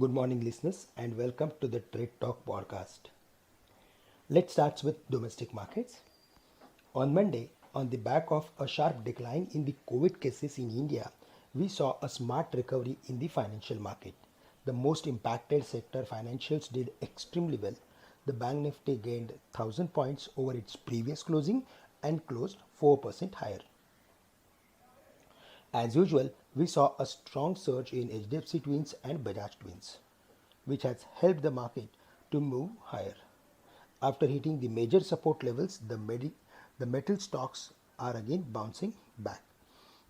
Good morning, listeners, and welcome to the Trade Talk podcast. Let's start with domestic markets. On Monday, on the back of a sharp decline in the COVID cases in India, we saw a smart recovery in the financial market. The most impacted sector, financials, did extremely well. The Bank Nifty gained 1000 points over its previous closing and closed 4% higher. As usual, we saw a strong surge in HDFC Twins and Bajaj Twins, which has helped the market to move higher. After hitting the major support levels, the metal stocks are again bouncing back.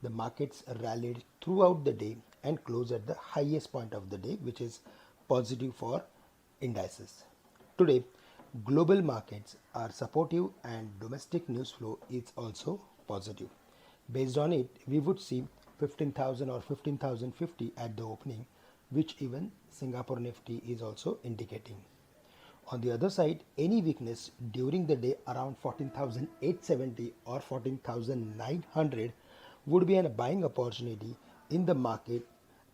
The markets rallied throughout the day and closed at the highest point of the day, which is positive for indices. Today, global markets are supportive and domestic news flow is also positive. Based on it, we would see 15,000 or 15,050 at the opening, which even Singapore Nifty is also indicating. On the other side, any weakness during the day around 14,870 or 14,900 would be a buying opportunity in the market,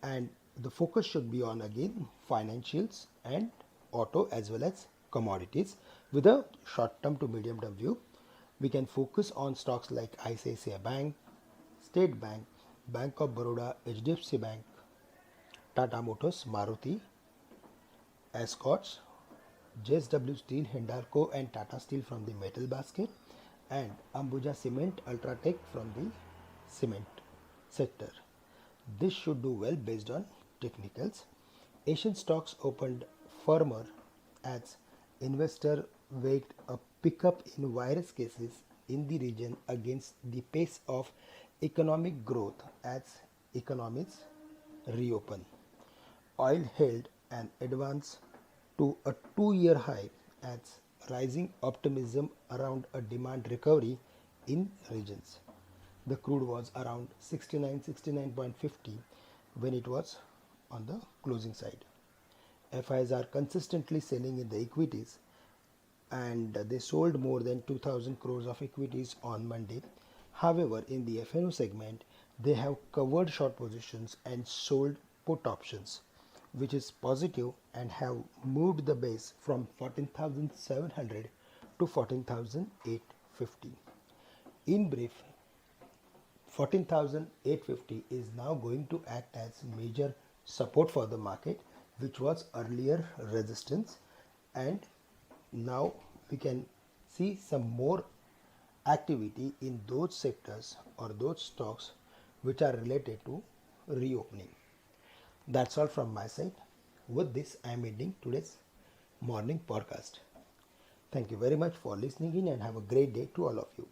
and the focus should be on again financials and auto as well as commodities with a short term to medium term view. We can focus on stocks like ICICI Bank, State Bank, Bank of Baroda, HDFC Bank, Tata Motors, Maruti, Escorts, JSW Steel, Hindalco and Tata Steel from the metal basket, and Ambuja Cement, Ultratech from the cement sector. This should do well based on technicals. Asian stocks opened firmer as investor weighed a pickup in virus cases in the region against the pace of economic growth as economies reopen. Oil held an advance to a 2-year high as rising optimism around a demand recovery in regions. The crude was around 69.50 when it was on the closing side. FIs are consistently selling in the equities and they sold more than 2000 crores of equities on Monday. However, in the FNO segment, they have covered short positions and sold put options, which is positive and have moved the base from 14,700 to 14,850. In brief, 14,850 is now going to act as major support for the market, which was earlier resistance, and now we can see some more activity in those sectors or those stocks which are related to reopening. That's all from my side. With this, I am ending today's morning podcast. Thank you very much for listening in and have a great day to all of you.